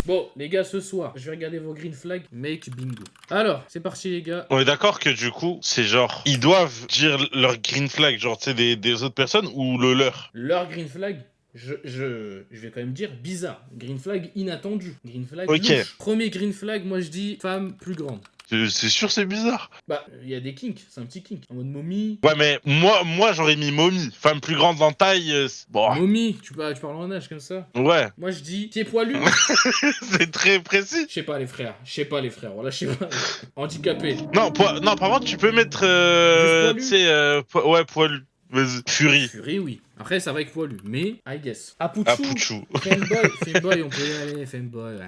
Bon, les gars, ce soir, je vais regarder vos green flags. Make bingo. Alors, c'est parti, les gars. On est d'accord que du coup, c'est genre, ils doivent dire leur green flag, genre, tu sais, des autres personnes ou le leur. Leur green flag, je vais quand même dire bizarre. Green flag inattendu. Green flag Ok. louche. Premier green flag, moi je dis femme plus grande. C'est sûr, c'est bizarre. Bah, il y a des kinks, c'est un petit kink. En mode momie. Ouais, mais moi j'aurais mis momie. Femme plus grande en taille, bon. Momie, tu parles en âge comme ça. Ouais, Moi je dis pied poilu. c'est très précis. Je sais pas les frères, voilà, je sais pas. Handicapé. Non, non, par contre, tu peux mettre, Juste poilu. tu sais, ouais, poilu. Vas-y. Fury. Fury, oui. Après, ça va avec poilu, mais I guess. Ah, Apuchu. Pouchou. Femboy, on peut y aller, femboy. Ouais,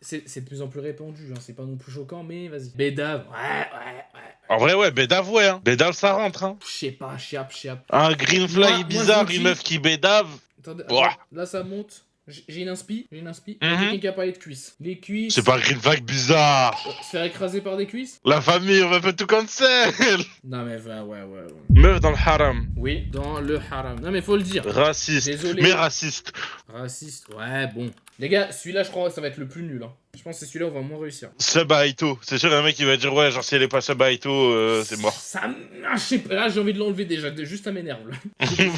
c'est de plus en plus répandu, hein. C'est pas non plus choquant, mais vas-y. Bédave, ouais. En vrai, ouais, bédave, ouais, hein. Bédave, ça rentre, hein. Je sais pas, chiap. Un green flag Moi, bizarre, je vous une dis- meuf qui bédave. Attendez, Ouah. là ça monte. J'ai une inspi. Il y a Mhm. quelqu'un qui a parlé de cuisses. Les cuisses. C'est pas un green flag bizarre. Se faire écraser par des cuisses. La famille, on va faire tout cancel. Non mais ouais. Meuf dans le haram. Oui, dans le haram. Non mais faut le dire. Raciste. Désolé. Mais raciste. Raciste, ouais, bon. Les gars, celui-là, je crois que ça va être le plus nul. Hein. Je pense que c'est celui-là où on va moins réussir. Sub à Aito. C'est sûr, un mec qui va dire, ouais, genre, si elle est pas sub à Aito, c'est mort. Je sais pas, là j'ai envie de l'enlever déjà, juste ça m'énerve. Là.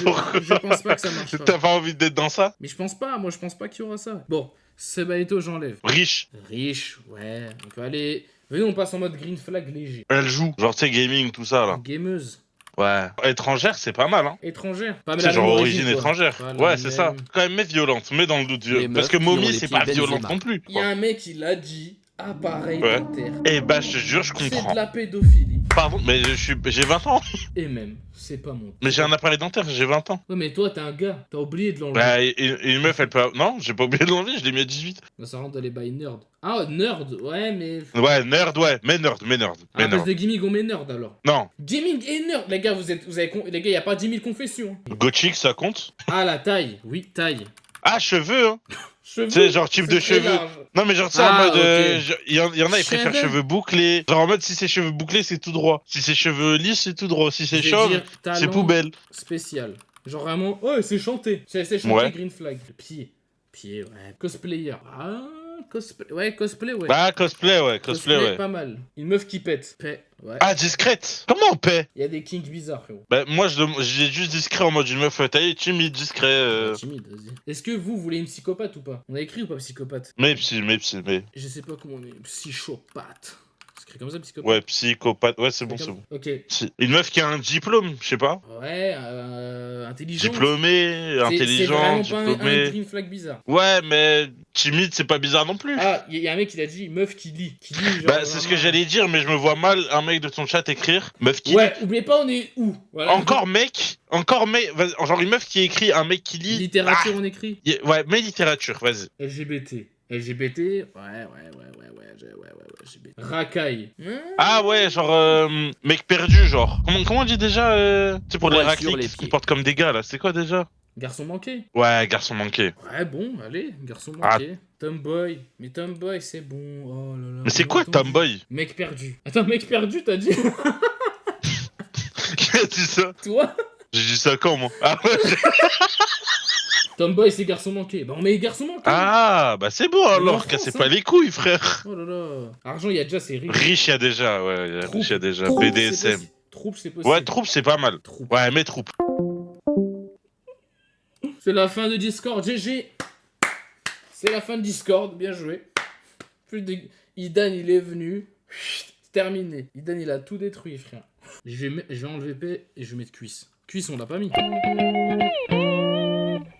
Pourquoi Je pense pas que ça marche pas. T'as pas envie d'être dans ça? Mais je pense pas qu'il y aura ça. Bon, Sebaito, j'enlève. Riche. Riche, ouais. Donc allez, venez, on passe en mode green flag léger. Elle joue. Genre, tu sais, gaming, tout ça, là. Gameuse. Ouais. Étrangère, c'est pas mal, hein. Étrangère. Pas C'est la genre même origine quoi. étrangère. Pas la Ouais, c'est ça. même. Quand même, mais violente. Mais dans le doute, Les parce meufs que qui ont Mommy, les c'est pieds pas violente Benzema. non plus. Il y a un mec qui l'a dit, appareil Ouais. dentaire. Eh bah, je te jure, je C'est comprends. de la pédophilie. Pardon, mais j'ai 20 ans. Et même, c'est pas mon. Mais j'ai un appareil dentaire, j'ai 20 ans. Ouais, mais toi, t'es un gars, t'as oublié de l'enlever. Bah, et une meuf, elle peut. Non, j'ai pas oublié de l'enlever, je l'ai mis à 18. Bah, ça rentre dans les bails nerd. Ah, nerd, ouais, mais. Ouais, nerd, ouais. Mais nerd. À la place de gaming, on met nerd alors. Non. Gaming et nerd, les gars, les gars, y a pas 10 000 confessions. Hein. Gothic, ça compte? Ah, la taille, oui, taille. Ah, cheveux, hein. Cheveux. Tu sais, genre type c'est de très cheveux. large. Non, mais genre, tu sais, Ah, en mode. ok. Il y en a, ils préfèrent Cheveux. cheveux bouclés. Genre, en mode, si c'est cheveux bouclés, c'est tout droit. Si c'est cheveux lisses, c'est tout droit. Si c'est Je vais chauve, dire c'est talent poubelle. Spécial. Genre vraiment, ouais, c'est chanté. C'est chanté, Ouais. green flag. Le pied. Pied, ouais. Cosplayer. Ah, cosplay. Ouais, cosplay, ouais. Bah, cosplay, ouais. Cosplay, ouais. pas mal. Une meuf qui pète. Paix. Ouais. Ah, discrète. Comment on paie? Il y a des kinks bizarres, frérot. Bah, moi, j'ai juste discret en mode une meuf taillée, timide, discret. Timide, vas-y. Est-ce que vous voulez une psychopathe ou pas? On a écrit ou pas psychopathe? Mais. Je sais pas comment on est. Psychopathe. C'est écrit comme ça, psychopathe? Ouais, psychopathe. Ouais, c'est bon, c'est bon. Ok. Une meuf qui a un diplôme, je sais pas. Ouais, intelligent. Diplômé, intelligent, C'est vraiment pas un diplômé. green flag bizarre. Ouais, mais timide, c'est pas bizarre non plus. Ah, il y a un mec qui l'a dit, meuf qui lit. Genre, Bah, c'est ce que j'allais dire, mais je me vois mal un mec de ton chat écrire meuf qui Ouais, oubliez pas, on est où? lit. Voilà. Encore mec, genre une meuf qui écrit un mec qui lit. Littérature, on écrit. Ouais, mais littérature, vas-y. LGBT. LGBT, ouais, LGBT. Racaille. Ah ouais, genre mec perdu, genre. Comment on dit déjà, tu sais, pour les Ouais, sur les racliques qui pieds. portent comme des gars là, c'est quoi déjà? Garçon manqué. Ouais, garçon manqué. Ouais, bon, allez, garçon Ah. manqué. Tomboy. Mais Tomboy, c'est bon. Oh là là. Mais c'est on quoi a entendu. tomboy? Mec perdu. Attends, mec perdu, t'as dit? Qui a dit ça? Toi? J'ai dit ça quand moi? Ah ouais. Tomboy, c'est garçon manqué. Bah, on met garçon manqué. Ah, bah c'est bon en alors, France, cassez hein. pas les couilles, frère. Oh là là. Argent, il y a déjà, c'est riche. Riche, il y a déjà, ouais, Troupe. riche, il y a déjà. Troupe, c'est BDSM. possible. Troupe, c'est possible. Ouais, troupe, c'est pas mal. Troupe. Ouais, mais troupe. C'est la fin de Discord, GG. C'est la fin de Discord, bien joué. Idan, il est venu. C'est terminé. Idan, il a tout détruit, frère. Je vais enlever P et je vais mettre cuisse. Cuisse, on l'a pas mis.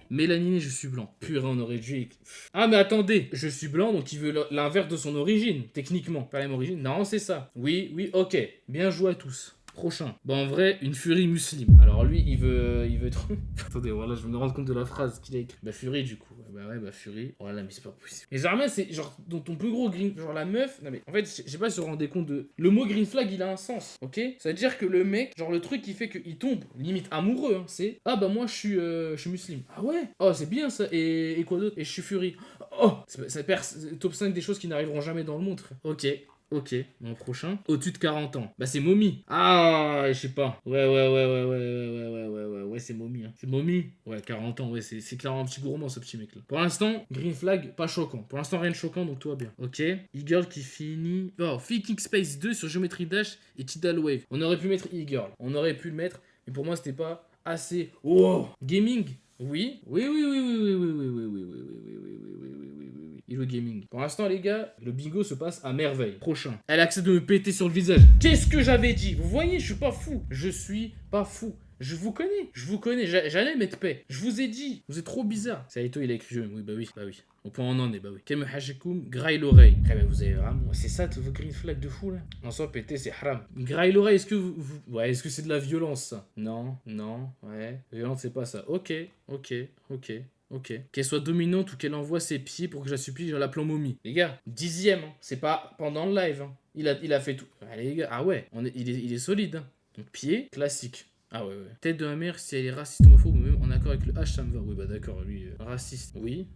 Mélaniné, je suis blanc. Purée, on aurait dû... Ah, mais attendez. Je suis blanc, donc il veut l'inverse de son origine, techniquement. Pas la même origine. Non, c'est ça. Oui, ok. Bien joué à tous. Prochain. Bah en vrai, une furie musulmane. Alors lui, il veut trop... Attendez, voilà, je vais me rendre compte de la phrase qu'il a écrite. Bah furie du coup. Bah furie. Voilà, mais c'est pas possible. Et genre, c'est genre dans ton plus gros green... Genre la meuf... Non mais en fait, je sais pas si vous vous rendez compte de... Le mot green flag, il a un sens, ok? Ça veut dire que le mec, genre le truc qui fait qu'il tombe, limite amoureux, hein, c'est... Ah bah moi, je suis musulman. Ah ouais? Oh, c'est bien ça. Et quoi d'autre? Et je suis furie. Oh! Ça perd top 5 des choses qui n'arriveront jamais dans le monde, frère. Ok. Ok, mon prochain. Au-dessus de 40 ans. Bah, c'est Mommy. Ah, je sais pas. Ouais, c'est Mommy. Hein. C'est Mommy. Ouais, 40 ans, ouais, c'est clairement un petit gourmand, ce petit mec-là. Pour l'instant, Green Flag, pas choquant. Pour l'instant, rien de choquant, donc tout va bien. Ok. E-Girl qui finit. Oh, Thinking Space 2 sur Geometry Dash et Tidal Wave. On aurait pu mettre E-Girl. On aurait pu le mettre, mais pour moi, c'était pas assez. Oh, gaming. Oui. Hello Gaming. Pour l'instant, les gars, le bingo se passe à merveille. Prochain. Elle accepte de me péter sur le visage. Qu'est-ce que j'avais dit? Vous voyez, je suis pas fou. Je suis pas fou. Je vous connais, j'allais mettre paix. Je vous ai dit, vous êtes trop bizarre. C'est Aito, il a écrit jeu. Oui, bah oui. Au point où on en est, bah oui. Kem Hajekoum, graille l'oreille. Eh ben vous avez vraiment. C'est ça vos green flags de fou là? En soi, péter, c'est haram. Graille l'oreille, est-ce que ouais, est-ce que c'est de la violence ça? Non, ouais. Violence, c'est pas ça. Ok. Qu'elle soit dominante ou qu'elle envoie ses pieds pour que je la supplie, je l'appelle momie. Les gars, 10ème, hein. C'est pas pendant le live. Hein. Il a fait tout. Allez les gars, ah ouais, il est solide. Hein. Donc pied, classique. Ah ouais. Tête de ma mère, si elle est raciste, homophobe ou même en accord avec le H, ça me va. Oui, bah d'accord, lui, raciste. Oui.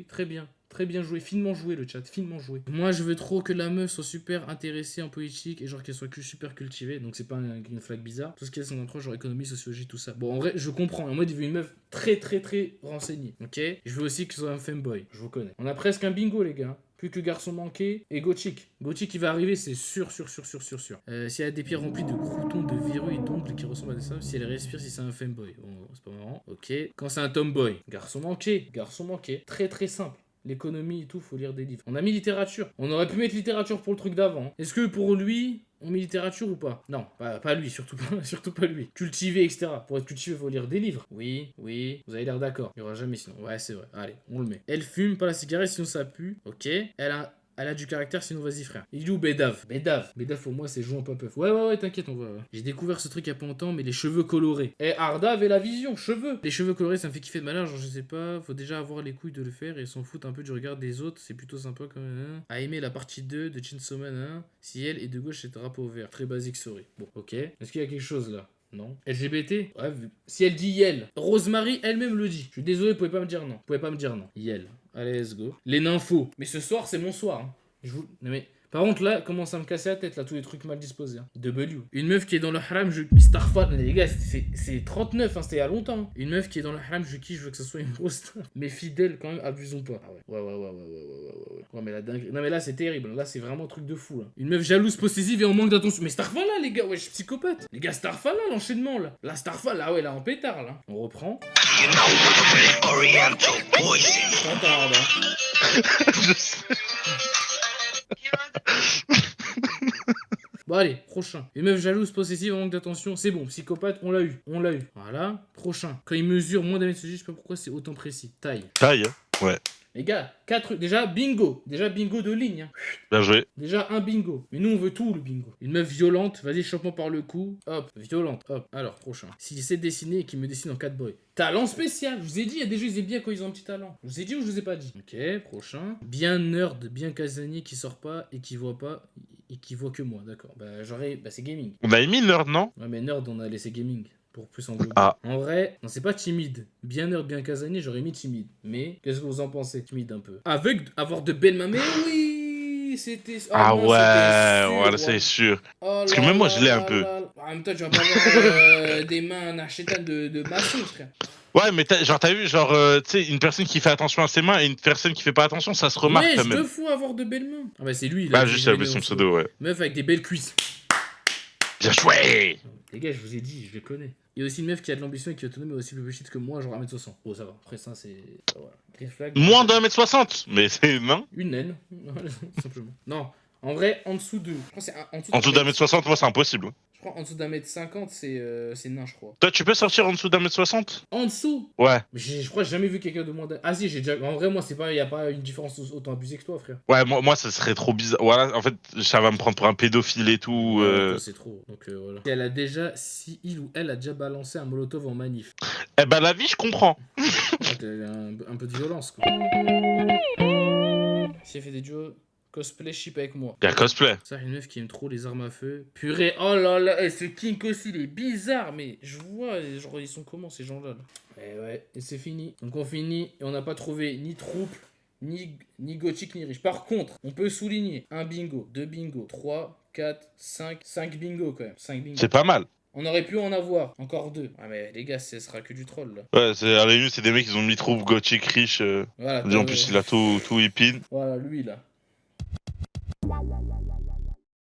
Très bien. Très bien joué, finement joué le chat, finement joué. Moi je veux trop que la meuf soit super intéressée en politique et genre qu'elle soit super cultivée, donc c'est pas un green flag bizarre. Tout ce qui est 53, genre économie, sociologie, tout ça. Bon en vrai je comprends, en mode il veut une meuf très renseignée, ok. Je veux aussi que ce soit un femboy, je vous connais. On a presque un bingo les gars. Plus que garçon manqué et Gothic. Gothic qui va arriver, c'est sûr. Si elle a des pieds remplis de croutons, de verrues et d'ongles qui ressemblent à des sables, si elle respire, si c'est un femboy. Bon, c'est pas marrant. Ok. Quand c'est un tomboy, garçon manqué. Très simple. L'économie et tout, faut lire des livres. On a mis littérature. On aurait pu mettre littérature pour le truc d'avant. Est-ce que pour lui, on met littérature ou pas? Non, pas lui, surtout pas lui. Cultivé, etc. Pour être cultivé, faut lire des livres. Oui, vous avez l'air d'accord. Il y aura jamais sinon. Ouais, c'est vrai. Allez, on le met. Elle fume pas la cigarette, sinon ça pue. Ok. Elle a du caractère, sinon vas-y frère. Il est où Bedav? Bedav pour moi c'est jouant pas peuf. Ouais, t'inquiète, on va. Ouais. J'ai découvert ce truc il y a pas longtemps, mais les cheveux colorés. Arda avait la vision, cheveux. Les cheveux colorés ça me fait kiffer de malheur, genre je sais pas, faut déjà avoir les couilles de le faire et s'en foutre un peu du regard des autres, c'est plutôt sympa quand même. A aimé la partie 2 de Chainsaw Man, si elle est de gauche c'est drapeau vert. Très basique, sorry. Bon, ok. Est-ce qu'il y a quelque chose là? Non. LGBT? Ouais, si elle dit Yel. Rosemary elle-même le dit. Je suis désolé, vous pouvez pas me dire non. Yel. Allez, let's go. Les nymphos. Mais ce soir, c'est mon soir. Hein. Non mais... Par contre là, commence à me casser la tête là, tous les trucs mal disposés. Hein. W. Une meuf qui est dans le haram, Starfall, les gars, c'est 39, hein, c'était il y a longtemps. Hein. Une meuf qui est dans le haram, je veux que ce soit une grosse. Mais fidèle quand même, abusons pas. Ah ouais. Ouais, mais la dinguerie. Non mais là c'est terrible, là c'est vraiment un truc de fou là. Une meuf jalouse, possessive et en manque d'attention. Mais Starfall là les gars, ouais, je suis psychopathe. Les gars, Starfall là, l'enchaînement là. La Starfall là, ouais, là en pétard là. On reprend. T'entends, Je sais. Bon allez, prochain. Une meuf jalouse, possessive, en manque d'attention, c'est bon, psychopathe, on l'a eu. Voilà, prochain. Quand il mesure moins d'un mètre, je sais pas pourquoi c'est autant précis. Taille, ouais. Les gars, 4, déjà bingo de ligne. Hein. Bien joué. Déjà un bingo. Mais nous on veut tout le bingo. Une meuf violente, vas-y, chope-moi par le cou. Hop, violente, hop. Alors, prochain. S'il sait dessiner et qu'il me dessine en 4 boys. Talent spécial. Je vous ai dit, il y a des jeux, ils aiment bien quand ils ont un petit talent. Je vous ai dit ou je vous ai pas dit? Ok, prochain. Bien nerd, bien casanier, qui sort pas et qui voit pas. Et qui voit que moi, d'accord. C'est gaming. On a mis nerd, non? Ouais, mais nerd, on a laissé gaming. Pour plus englober. Ah. En vrai, non, c'est pas timide. Bien nerd, bien casanier, j'aurais mis timide. Mais, qu'est-ce que vous en pensez? Timide un peu. Avoir de belles mains, mais oui, c'était... Oh, Ah non, ouais, voilà, c'est sûr. Oh Parce que même moi, je l'ai un peu. En même temps, tu vas pas avoir des mains narchétan de maçon, frère. Ouais, mais t'as vu, tu sais, une personne qui fait attention à ses mains et une personne qui fait pas attention, ça se remarque quand même. Deux fois avoir de belles mains. Ah bah c'est lui, là. Bah, juste avec son pseudo, ouais. Meuf avec des belles cuisses. Bien joué. Les gars, je vous ai dit, je les connais. Il y a aussi une meuf qui a de l'ambition et qui est autonome, mais aussi plus petite que moi, genre 1m60. Oh, ça va. Après ça, c'est... Voilà. Green flag. Moins d'1m60, mais c'est... Non. Une naine, simplement. Non, en vrai, en dessous de... Je crois que c'est en dessous d'1m60, moi, c'est impossible. Je crois en dessous d'1m50, c'est nain, je crois. Toi, tu peux sortir en dessous d'1m60? En dessous? Ouais. Mais je crois que j'ai jamais vu quelqu'un de moins d'un... Ah si, j'ai déjà... En vrai, moi, c'est pas... Y a pas une différence autant abusée que toi, frère. Ouais, moi, ça serait trop bizarre. Voilà, en fait, ça va me prendre pour un pédophile et tout. Toi, c'est trop. Donc, voilà. Si il ou elle a déjà balancé un molotov en manif. Eh ben, la vie, je comprends. un peu de violence, quoi. Si elle fait des duos... Cosplay ship avec moi. Y'a cosplay. Ça, une meuf qui aime trop les armes à feu. Purée, oh là là, ce kink aussi, il est bizarre, mais je vois, genre, ils sont comment ces gens-là là. Et ouais, et c'est fini. Donc on finit, et on n'a pas trouvé ni trouble, ni gothique ni riche. Par contre, on peut souligner un bingo, 2 bingo, 3, 4, 5 bingo quand même. 5 bingo. C'est pas mal. On aurait pu en avoir encore 2. Ah mais les gars, ce sera que du troll là. Ouais, à la limite, c'est des mecs qui ont mis troupe gothique riche. Voilà. En plus, il a tout épine. Voilà, lui là.